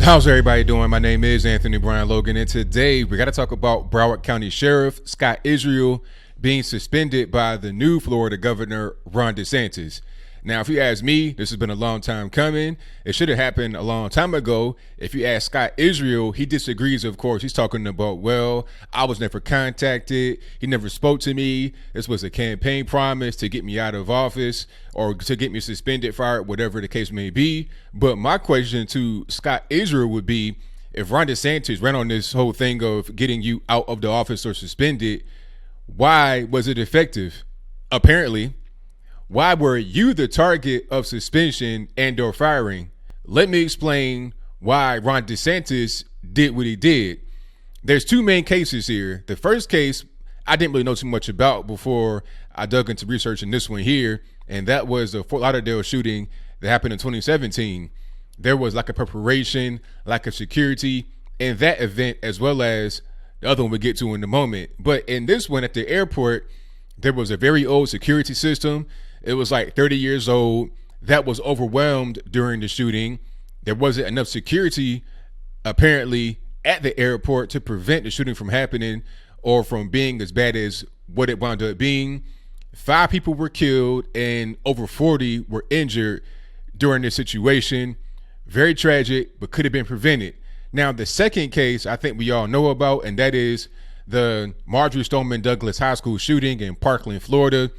How's everybody doing? My name is Anthony Brian Logan, and today we got to talk about Broward County Sheriff Scot Israel being suspended by the new Florida Governor Ron DeSantis. Now, if you ask me, this has been a long time coming. It should have happened a long time ago. If you ask Scot Israel, he disagrees, of course. He's talking about, well, I was never contacted. He never spoke to me. This was a campaign promise to get me out of office or to get me suspended, fired, whatever the case may be. But my question to Scot Israel would be, if Ron DeSantis ran on this whole thing of getting you out of the office or suspended, why was it effective? Apparently. Why were you the target of suspension and or firing? Let me explain why Ron DeSantis did what he did. There's two main cases here. The first case, I didn't really know too much about before I dug into researching this one here, and that was the Fort Lauderdale shooting that happened in 2017. There was lack of preparation, lack of security in that event, as well as the other one we'll get to in a moment. But in this one at the airport, there was a very old security system. It was like 30 years old. That was overwhelmed during the shooting. There wasn't enough security, apparently, at the airport to prevent the shooting from happening or from being as bad as what it wound up being. 5 people were killed and over 40 were injured during this situation. Very tragic, but could have been prevented. Now, the second case I think we all know about, and that is the Marjorie Stoneman Douglas High School shooting in Parkland, Florida.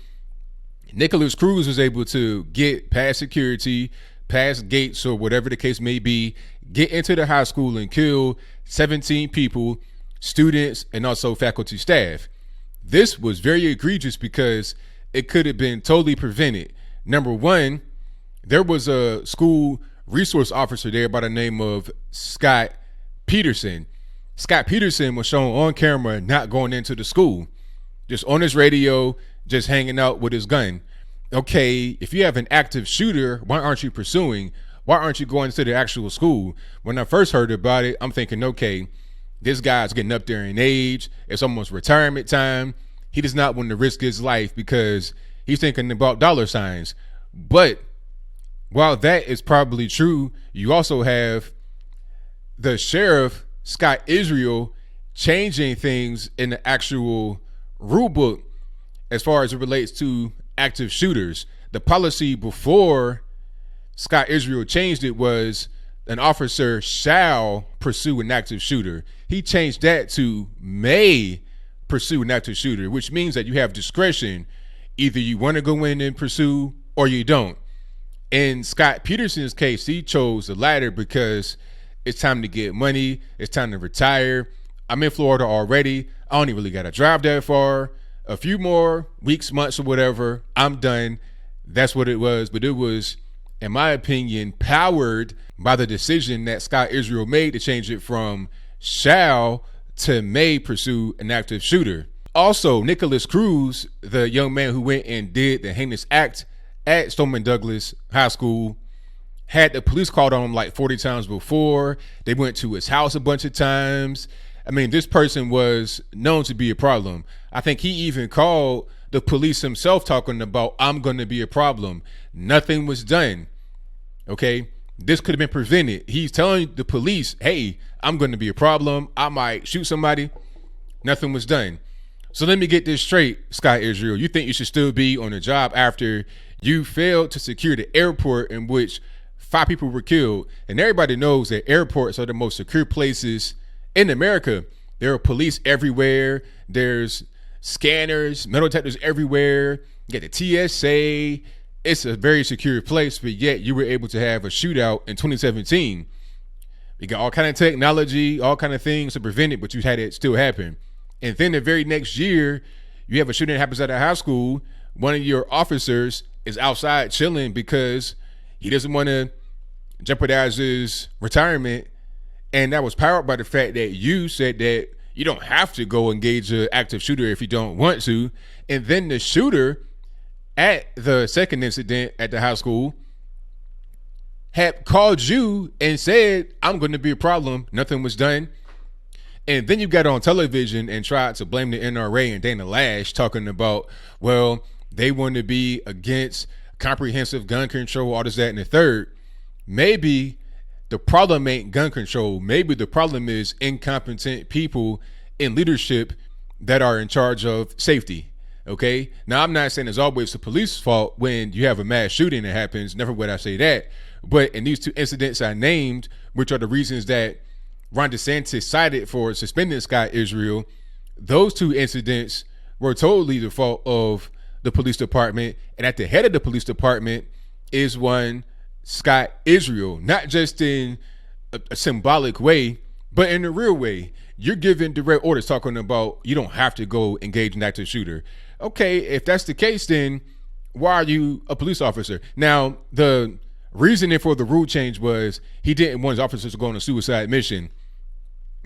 Nikolas Cruz was able to get past security, past gates, or whatever the case may be, get into the high school and kill 17 people, students, and also faculty staff. This was very egregious because it could have been totally prevented. Number one, there was a school resource officer there by the name of Scot Peterson. Scot Peterson was shown on camera not going into the school, just on his radio, just hanging out with his gun. Okay, if you have an active shooter, why aren't you pursuing? Why aren't you going to the actual school? When I first heard about it, I'm thinking, okay, this guy's getting up there in age. It's almost retirement time. He does not want to risk his life because he's thinking about dollar signs. But while that is probably true, you also have the sheriff, Scot Israel, changing things in the actual rule book as far as it relates to active shooters. The policy before Scot Israel changed it was an officer shall pursue an active shooter. He changed that to may pursue an active shooter, which means that you have discretion. Either you want to go in and pursue or you don't. In Scot Peterson's case, he chose the latter because it's time to get money. It's time to retire. I'm in Florida already. I don't even really got to drive that far. A few more weeks, months, or whatever, I'm done. That's what it was. But it was, in my opinion, powered by the decision that Scot Israel made to change it from shall to may pursue an active shooter. Also, Nikolas Cruz, the young man who went and did the heinous act at Stoneman Douglas High School, had the police called on him like 40 times before. They went to his house a bunch of times. I mean, this person was known to be a problem. I think he even called the police himself talking about, I'm going to be a problem. Nothing was done. Okay. This could have been prevented. He's telling the police, hey, I'm going to be a problem. I might shoot somebody. Nothing was done. So let me get this straight, Scot Israel. You think you should still be on the job after you failed to secure the airport in which 5 people were killed? And everybody knows that airports are the most secure places in America. There are police everywhere. There's scanners, metal detectors everywhere. You got the TSA. It's a very secure place, but yet you were able to have a shootout in 2017. You got all kind of technology, all kind of things to prevent it, but you had it still happen. And then the very next year, you have a shooting that happens at a high school. One of your officers is outside chilling because he doesn't want to jeopardize his retirement. And that was powered by the fact that you said that you don't have to go engage an active shooter if you don't want to. And then the shooter at the second incident at the high school had called you and said, I'm going to be a problem. Nothing was done. And then you got on television and tried to blame the NRA and Dana Lash talking about, well, they want to be against comprehensive gun control, all this, that, and the third. Maybe the problem ain't gun control. Maybe the problem is incompetent people in leadership that are in charge of safety. Okay. Now, I'm not saying it's always the police's fault when you have a mass shooting that happens. Never would I say that. But in these two incidents I named, which are the reasons that Ron DeSantis cited for suspending Scot Israel, those two incidents were totally the fault of the police department. And at the head of the police department is one Scot Israel, not just in a symbolic way, but in a real way. You're giving direct orders talking about you don't have to go engage an active shooter. Okay, if that's the case, then why are you a police officer? Now, the reasoning for the rule change was he didn't want his officers to go on a suicide mission.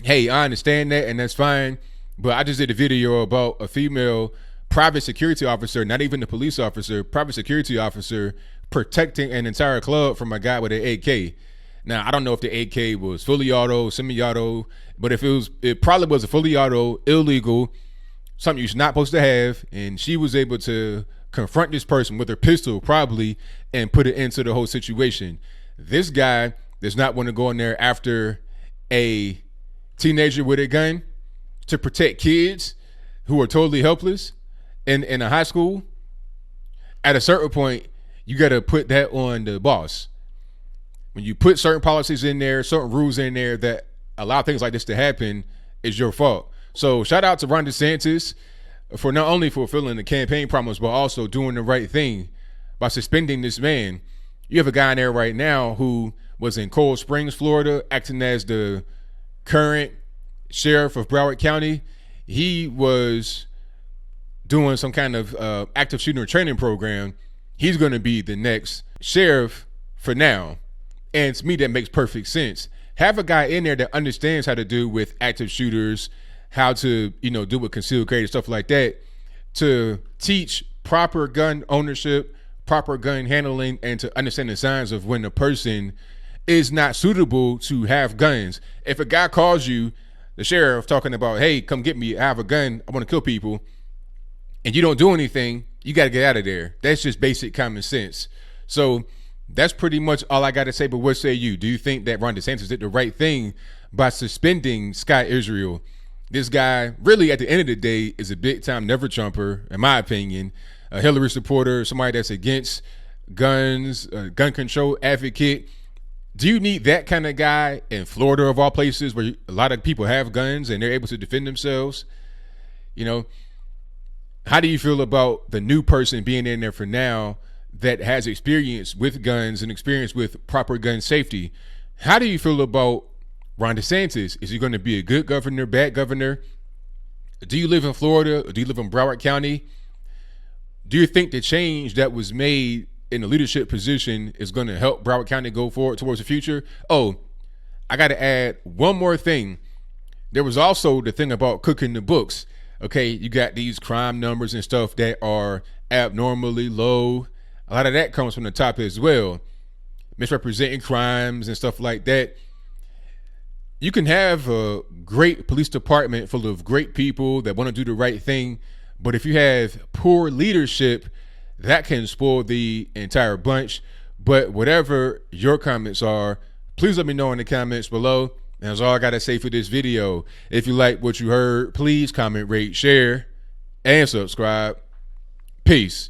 Hey, I understand that, and that's fine. But I just did a video about a female private security officer, not even the police officer, private security officer protecting an entire club from a guy with an AK. Now, I don't know if the AK was fully auto, semi-auto, but if it probably was a fully auto, illegal, something you're not supposed to have. And she was able to confront this person with her pistol probably and put it into the whole situation. This guy does not want to go in there after a teenager with a gun to protect kids who are totally helpless in a high school. At a certain point, you got to put that on the boss. When you put certain policies in there, certain rules in there that allow things like this to happen, is your fault. So shout out to Ron DeSantis for not only fulfilling the campaign promise, but also doing the right thing by suspending this man. You have a guy in there right now who was in Cold Springs, Florida, acting as the current sheriff of Broward County. He was doing some kind of active shooter training program. He's going to be the next sheriff for now. And to me, that makes perfect sense. Have a guy in there that understands how to do with active shooters, how to, do with concealed carry, stuff like that, to teach proper gun ownership, proper gun handling, and to understand the signs of when a person is not suitable to have guns. If a guy calls you, the sheriff, talking about, hey, come get me, I have a gun, I want to kill people, and you don't do anything, you got to get out of there. That's just basic common sense. So that's pretty much all I got to say. But what say you? Do you think that Ron DeSantis did the right thing by suspending Scot Israel? This guy, really, at the end of the day, is a big-time never-Trumper, in my opinion, a Hillary supporter, somebody that's against guns, gun control advocate. Do you need that kind of guy in Florida, of all places, where a lot of people have guns and they're able to defend themselves? How do you feel about the new person being in there for now that has experience with guns and experience with proper gun safety? How do you feel about Ron DeSantis? Is he going to be a good governor, bad governor? Do you live in Florida, or do you live in Broward County? Do you think the change that was made in the leadership position is going to help Broward County go forward towards the future? Oh, I got to add one more thing. There was also the thing about cooking the books. Okay, you got these crime numbers and stuff that are abnormally low. A lot of that comes from the top as well. Misrepresenting crimes and stuff like that. You can have a great police department full of great people that want to do the right thing, but if you have poor leadership, that can spoil the entire bunch. But whatever your comments are, please let me know in the comments below. And that's all I got to say for this video. If you like what you heard, please comment, rate, share, and subscribe. Peace.